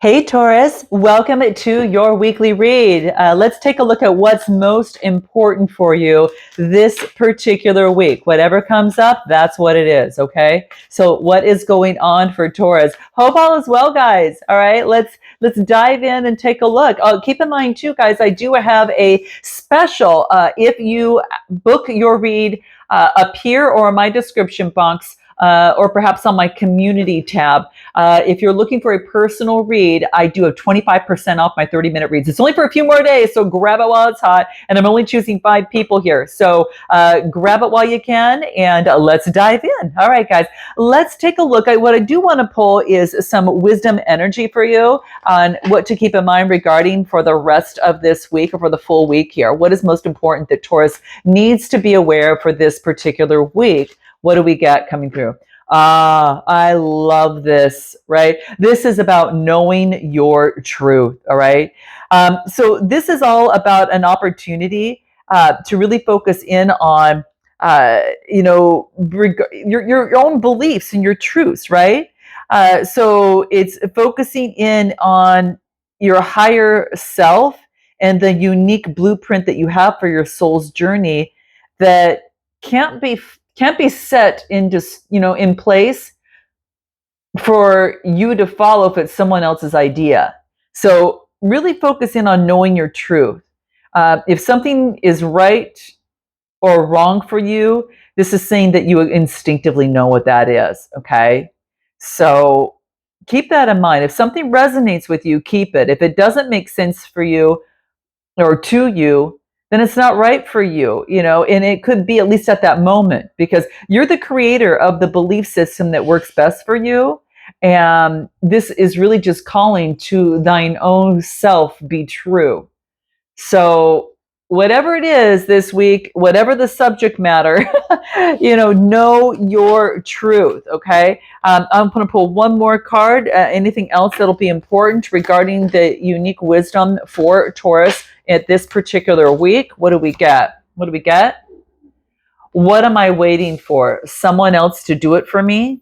Hey Taurus, welcome to your weekly read. Let's take a look at what's most important for you this particular week. Whatever comes up, that's what it is, okay? So what is going on for Taurus? Hope all is well, guys. All right, let's dive in and take a look. Keep in mind too, guys, I do have a special. If you book your read up here or in my description box, or perhaps on my community tab. If you're looking for a personal read, I do have 25% off my 30-minute reads. It's only for a few more days, so grab it while it's hot. And I'm only choosing 5 people here. So grab it while you can, and let's dive in. All right, guys, let's take a look at what I do want to pull is some wisdom energy for you on what to keep in mind regarding for the rest of this week or for the full week here. What is most important that Taurus needs to be aware of for this particular week? What do we get coming through? I love this, right? This is about knowing your truth, all right? So this is all about an opportunity to really focus in on, your own beliefs and your truths, right? So it's focusing in on your higher self and the unique blueprint that you have for your soul's journey that can't be set in just in place for you to follow if it's someone else's idea. So really focus in on knowing your truth. If something is right or wrong for you, this is saying that you instinctively know what that is. Okay, so keep that in mind. If something resonates with you, keep it. If it doesn't make sense for you or to you, then it's not right for you, and it could be at least at that moment because you're the creator of the belief system that works best for you. And this is really just calling to thine own self be true. So whatever it is this week, whatever the subject matter, know your truth. Okay. I'm going to pull one more card. Anything else that'll be important regarding the unique wisdom for Taurus at this particular week? What do we get? What do we get? What am I waiting for? Someone else to do it for me?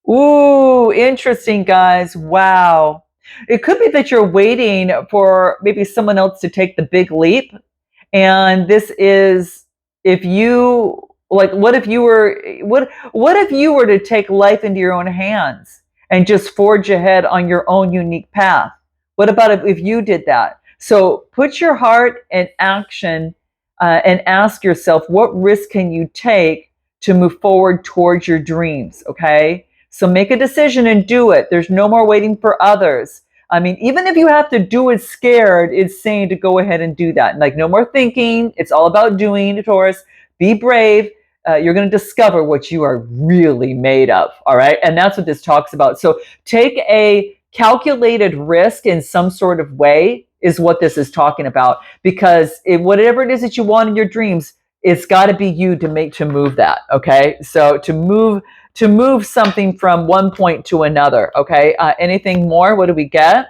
Ooh, interesting, guys. Wow. It could be that you're waiting for maybe someone else to take the big leap. And this is if you like, what if you were to take life into your own hands and just forge ahead on your own unique path? What about if you did that? So put your heart in action and ask yourself, what risk can you take to move forward towards your dreams? Okay. So make a decision and do it. There's no more waiting for others. I mean, even if you have to do it scared, it's saying to go ahead and do that. Like, no more thinking. It's all about doing, Taurus. Be brave. You're going to discover what you are really made of. All right. And that's what this talks about. So take a calculated risk in some sort of way is what this is talking about. Because whatever it is that you want in your dreams, it's got to be you to move that. Okay. So to move something from one point to another. Okay. Anything more? What do we get?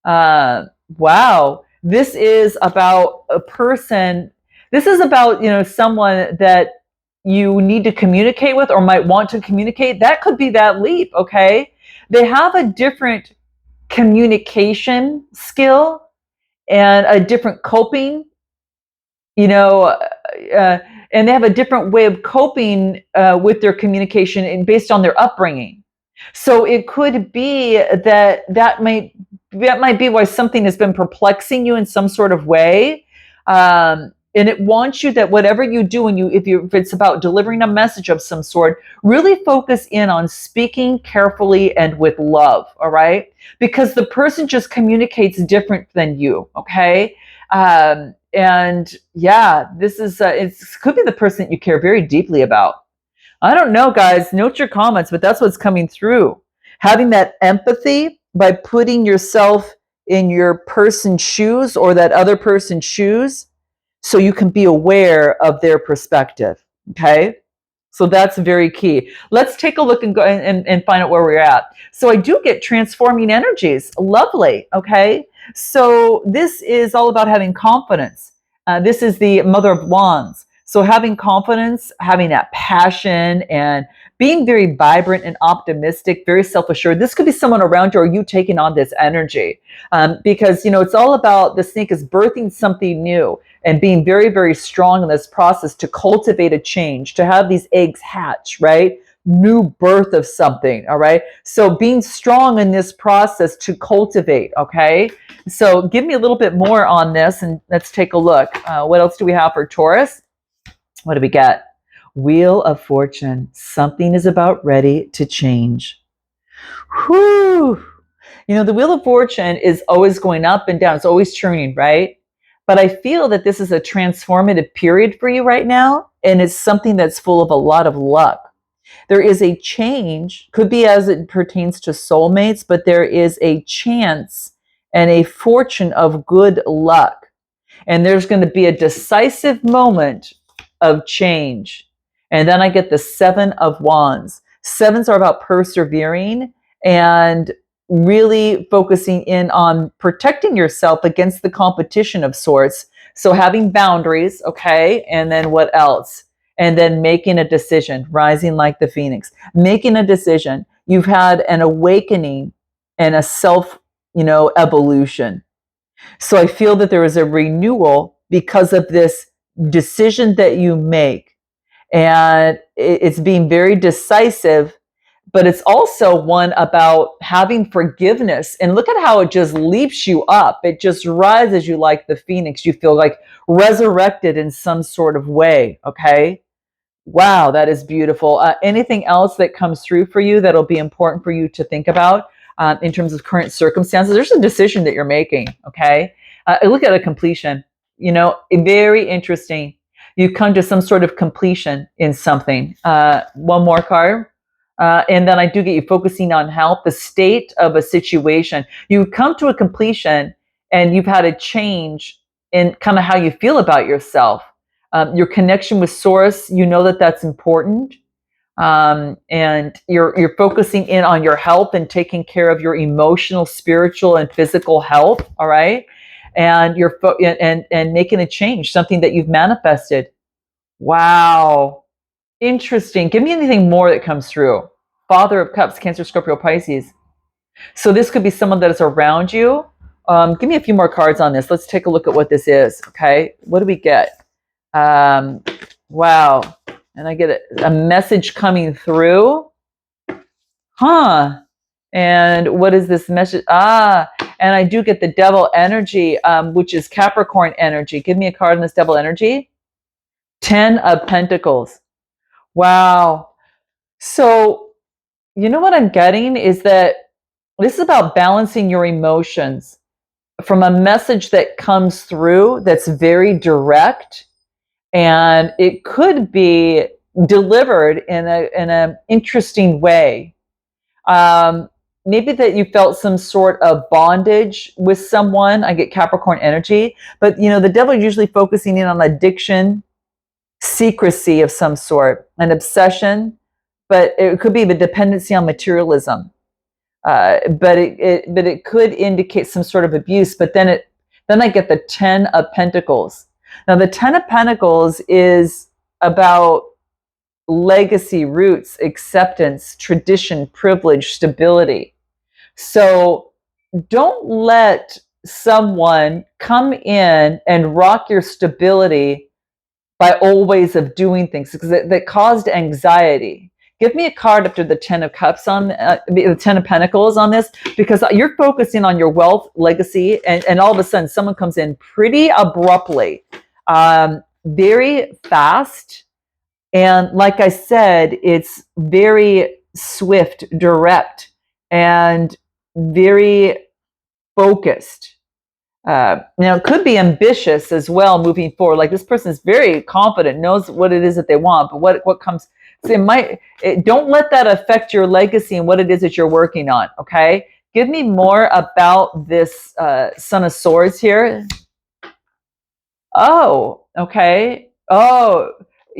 Wow. This is about a person. This is about, someone that you need to communicate with or might want to communicate. That could be that leap. Okay. They have a different communication skill and a different coping, you know, and they have a different way of coping with their communication and based on their upbringing. So it could be that might be why something has been perplexing you in some sort of way, and it wants you that whatever you do, and if it's about delivering a message of some sort, really focus in on speaking carefully and with love. All right, because the person just communicates different than you. Okay. And yeah, this is it could be the person that you care very deeply about. I don't know, guys. Note your comments, but that's what's coming through. Having that empathy by putting yourself in your person's shoes or that other person's shoes so you can be aware of their perspective. Okay? So that's very key. Let's take a look and go and find out where we're at. So I do get transforming energies. Lovely. Okay. So this is all about having confidence. This is the Mother of Wands. So having confidence, having that passion, and being very vibrant and optimistic, very self-assured. This could be someone around you or you taking on this energy. Because, it's all about the snake is birthing something new and being very, very strong in this process to cultivate a change, to have these eggs hatch, right? New birth of something, all right? So being strong in this process to cultivate, okay? So give me a little bit more on this and let's take a look. What else do we have for Taurus? What do we get? Wheel of Fortune. Something is about ready to change. Whew. The Wheel of Fortune is always going up and down. It's always churning, right? But I feel that this is a transformative period for you right now. And it's something that's full of a lot of luck. There is a change, could be as it pertains to soulmates, but there is a chance and a fortune of good luck. And there's going to be a decisive moment of change. And then I get the Seven of Wands. Sevens are about persevering and really focusing in on protecting yourself against the competition of sorts. So having boundaries, okay? And then what else? And then making a decision, rising like the phoenix, making a decision. You've had an awakening and a self, evolution. So I feel that there is a renewal because of this decision that you make. And it's being very decisive, but it's also one about having forgiveness. And look at how it just leaps you up. It just rises you like the phoenix. You feel like resurrected in some sort of way. Okay. Wow, that is beautiful. Anything else that comes through for you that'll be important for you to think about in terms of current circumstances? There's a decision that you're making, okay? Look at a completion. Very interesting. You come to some sort of completion in something. One more card. And then I do get you focusing on health, the state of a situation. You come to a completion and you've had a change in kind of how you feel about yourself. Your connection with source, that's important. And you're focusing in on your health and taking care of your emotional, spiritual, and physical health. All right. And and making a change, something that you've manifested. Wow. Interesting. Give me anything more that comes through. Father of Cups, Cancer, Scorpio, Pisces. So this could be someone that is around you. Give me a few more cards on this. Let's take a look at what this is. Okay. What do we get? Wow. And I get a message coming through. Huh. And what is this message? And I do get the devil energy, which is Capricorn energy. Give me a card on this devil energy. 10 of Pentacles. Wow. So, what I'm getting is that this is about balancing your emotions from a message that comes through that's very direct. And it could be delivered in an interesting way. Maybe that you felt some sort of bondage with someone. I get Capricorn energy, but the devil is usually focusing in on addiction, secrecy of some sort, an obsession, but it could be the dependency on materialism. But it could indicate some sort of abuse. But then I get the 10 of Pentacles. Now, the 10 of Pentacles is about legacy, roots, acceptance, tradition, privilege, stability. So don't let someone come in and rock your stability by old ways of doing things, because that caused anxiety. Give me a card after the 10 of Cups the 10 of Pentacles on this, because you're focusing on your wealth, legacy, and all of a sudden someone comes in pretty abruptly, very fast. And like I said, it's very swift, direct, and very focused. Now, it could be ambitious as well moving forward. Like, this person is very confident, knows what it is that they want, but what comes, so don't let that affect your legacy and what it is that you're working on, okay? Give me more about this Son of Swords here. Oh, okay. Oh,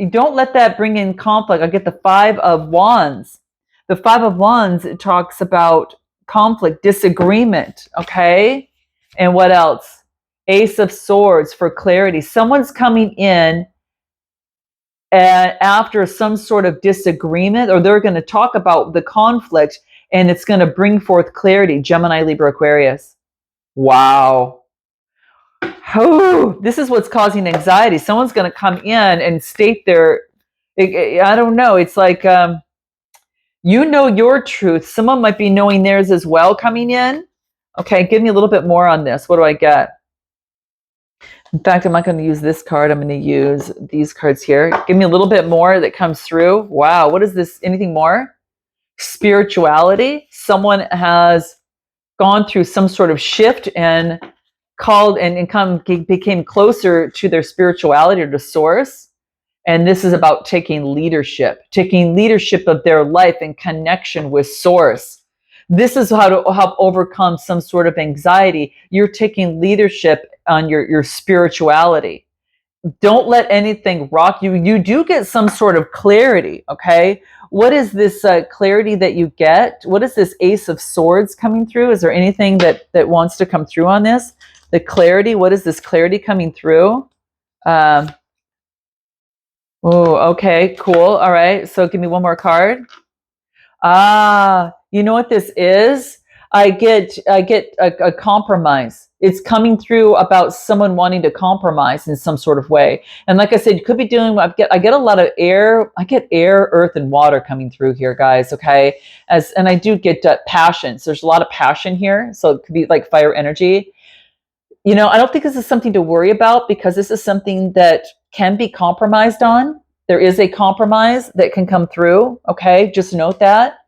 don't let that bring in conflict. I get the Five of Wands. The Five of Wands, it talks about conflict, disagreement, okay? And what else? Ace of Swords for clarity. Someone's coming in and after some sort of disagreement, or they're going to talk about the conflict, and it's going to bring forth clarity. Gemini, Libra, Aquarius. Wow. Oh, this is what's causing anxiety. Someone's going to come in and state their, I don't know. It's like, you know your truth. Someone might be knowing theirs as well coming in. Okay, give me a little bit more on this. What do I get? In fact, I'm not going to use this card. I'm going to use these cards here. Give me a little bit more that comes through. Wow, what is this? Anything more? Spirituality. Someone has gone through some sort of shift and called and became closer to their spirituality or to source. And this is about taking leadership of their life in connection with source. This is how to help overcome some sort of anxiety. You're taking leadership on your spirituality. Don't let anything rock you. You do get some sort of clarity, okay? What is this clarity that you get? What is this Ace of Swords coming through? Is there anything that wants to come through on this? The clarity, what is this clarity coming through? Oh, okay, cool. All right, so give me one more card. You know what this is? I get a compromise. It's coming through about someone wanting to compromise in some sort of way. And like I said, you could be doing. I get a lot of air. I get air, earth, and water coming through here, guys. Okay, and I do get passion. So there's a lot of passion here. So it could be like fire energy. You know, I don't think this is something to worry about because this is something that can be compromised on. There is a compromise that can come through. Okay, just note that.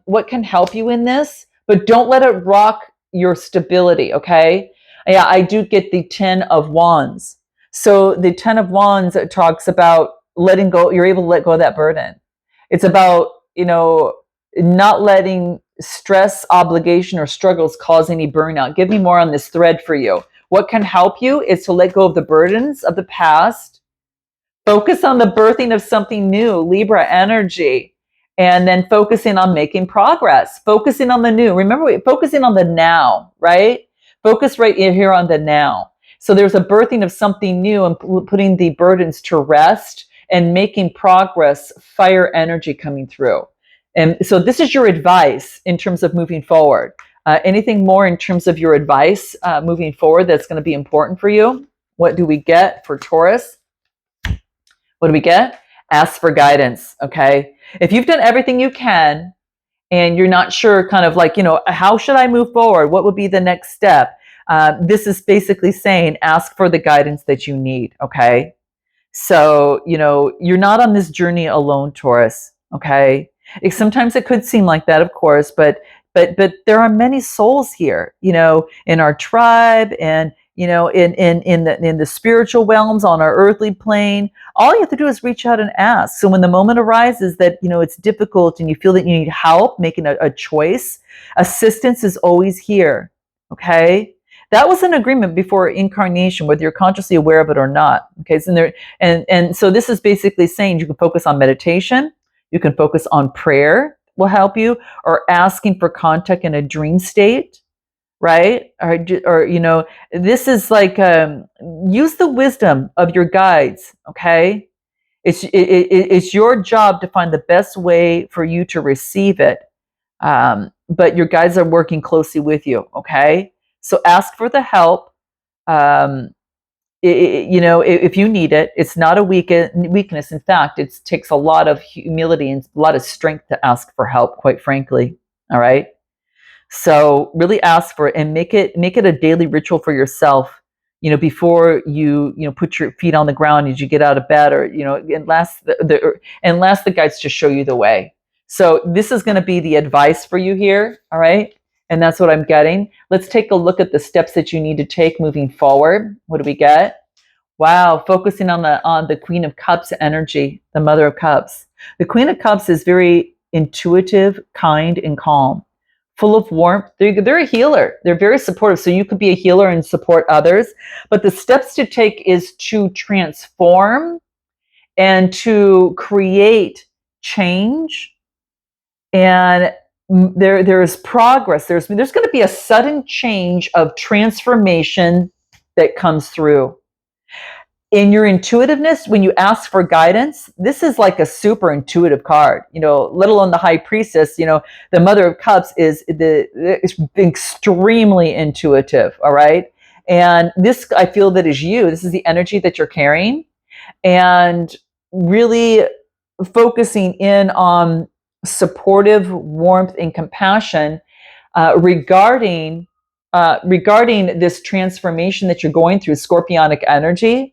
What can help you in this, but don't let it rock your stability, okay? Yeah, I do get the 10 of Wands. So the 10 of Wands talks about letting go. You're able to let go of that burden. It's about, not letting stress, obligation, or struggles cause any burnout. Give me more on this thread for you. What can help you is to let go of the burdens of the past. Focus on the birthing of something new, Libra energy, and then focusing on making progress, focusing on the new. Remember, focusing on the now, right? Focus right here on the now. So there's a birthing of something new and putting the burdens to rest and making progress, fire energy coming through. And so this is your advice in terms of moving forward. Anything more in terms of your advice moving forward that's going to be important for you? What do we get for Taurus? What do we get? Ask for guidance, okay? If you've done everything you can and you're not sure kind of like, how should I move forward? What would be the next step? This is basically saying ask for the guidance that you need, okay? So, you're not on this journey alone, Taurus, okay? Sometimes it could seem like that, of course, but there are many souls here, in our tribe and in the spiritual realms on our earthly plane. All you have to do is reach out and ask. So when the moment arises that it's difficult and you feel that you need help making a choice, assistance is always here. Okay, that was an agreement before incarnation, whether you're consciously aware of it or not. Okay, so and so this is basically saying you can focus on meditation, you can focus on prayer, will help you, or asking for contact in a dream state. Right? Or this is like, use the wisdom of your guides, okay? It's your job to find the best way for you to receive it. But your guides are working closely with you, okay? So ask for the help. If you need it, it's not a weakness. In fact, it takes a lot of humility and a lot of strength to ask for help, quite frankly, all right? So really ask for it and make it a daily ritual for yourself, before you put your feet on the ground as you get out of bed, or and last the guides to show you the way. So this is going to be the advice for you here, all right? And that's what I'm getting. Let's take a look at the steps that you need to take moving forward. What do we get? Wow, focusing on the Queen of Cups energy, the Mother of Cups. The Queen of Cups is very intuitive, kind, and calm, full of warmth. They're a healer. They're very supportive. So you could be a healer and support others. But the steps to take is to transform and to create change. And there is progress. There's going to be a sudden change of transformation that comes through. in your intuitiveness, when you ask for guidance, this is like a super intuitive card, let alone the high priestess, the mother of cups is extremely intuitive. All right. And this, I feel that is you. This is the energy that you're carrying, and really focusing in on supportive warmth and compassion regarding this transformation that you're going through, scorpionic energy.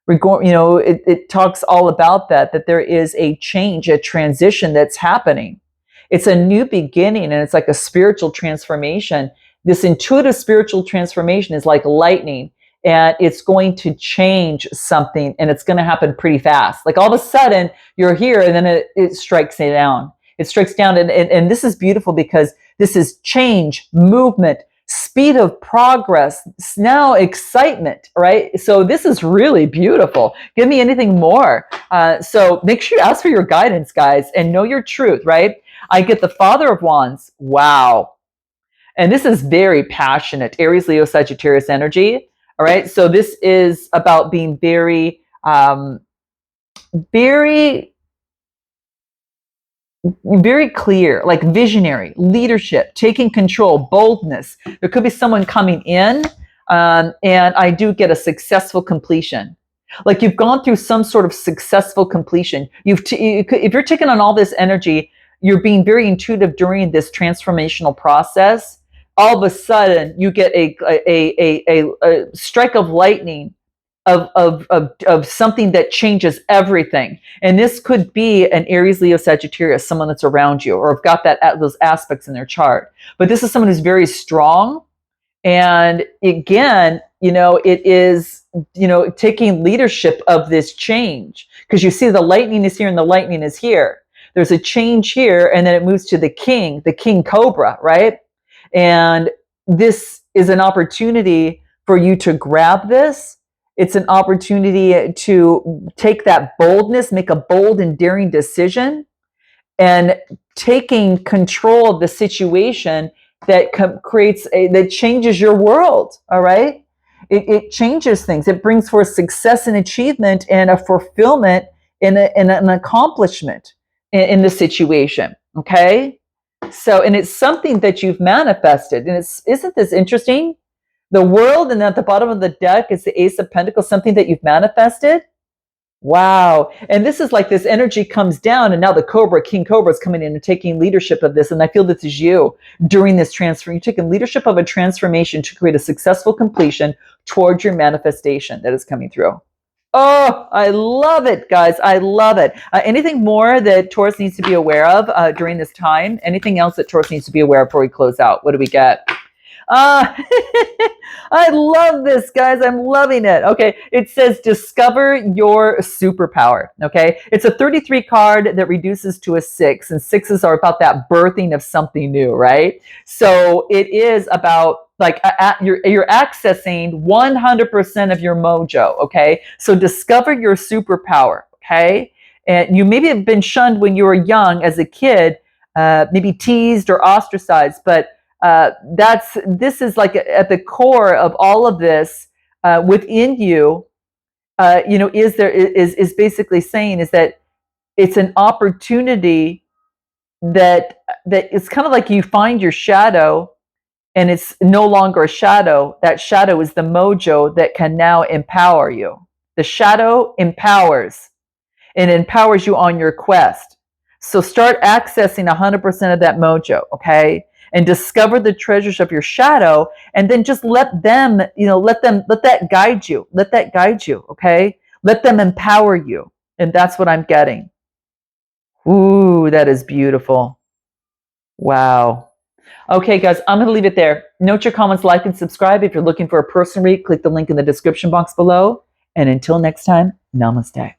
It talks all about that there is a change, a transition that's happening. It's a new beginning, and it's like a spiritual transformation. This intuitive spiritual transformation is like lightning, and it's going to change something, and it's going to happen pretty fast. Like all of a sudden you're here, and then it strikes it down. It strikes down, and this is beautiful because this is change, movement, speed of progress, now excitement, right? So this is really beautiful. Give me anything more. So make sure you ask for your guidance, guys, and know your truth, right? I get the Father of Wands. Wow. And this is very passionate, Aries, Leo, Sagittarius energy. All right. So this is about being very, very clear, like visionary, leadership, taking control, boldness. There could be someone coming in, and I do get a successful completion. Like you've gone through some sort of successful completion. If you're taking on all this energy, you're being very intuitive during this transformational process. All of a sudden, you get a strike of lightning of something that changes everything. And this could be an Aries, Leo, Sagittarius, someone that's around you or have got those aspects in their chart. But this is someone who's very strong. And again, it is, taking leadership of this change, because you see the lightning is here and the lightning is here. There's a change here, and then it moves to the king cobra, right? And this is an opportunity for you to grab this. It's an opportunity to take that boldness, make a bold and daring decision, and taking control of the situation that that changes your world. All right, it changes things. It brings forth success and achievement and a fulfillment and an accomplishment in the situation. Okay, so, and it's something that you've manifested, and isn't this interesting? The world, and at the bottom of the deck is the Ace of Pentacles, something that you've manifested. Wow. And this is like this energy comes down, and now the King Cobra is coming in and taking leadership of this. And I feel this is you during this transfer. You're taking leadership of a transformation to create a successful completion towards your manifestation that is coming through. Oh, I love it, guys. I love it. Anything more that Taurus needs to be aware of during this time? Anything else that Taurus needs to be aware of before we close out? What do we get? I love this, guys. I'm loving it. Okay, it says discover your superpower. Okay, it's a 33 card that reduces to a 6, and 6s are about that birthing of something new, right? So it is about like you're accessing 100% of your mojo. Okay, so discover your superpower. Okay, and you maybe have been shunned when you were young as a kid, maybe teased or ostracized, but this is like at the core of all of this within you. Is basically saying is that it's an opportunity that it's kind of like you find your shadow, and it's no longer a shadow. That shadow is the mojo that can now empower you. The shadow empowers, and empowers you on your quest. So start accessing 100% of that mojo, okay? And discover the treasures of your shadow, and then just let that guide you. Let that guide you, okay? Let them empower you. And that's what I'm getting. Ooh, that is beautiful. Wow. Okay, guys, I'm going to leave it there. Note your comments, like, and subscribe. If you're looking for a personal read, click the link in the description box below. And until next time, namaste.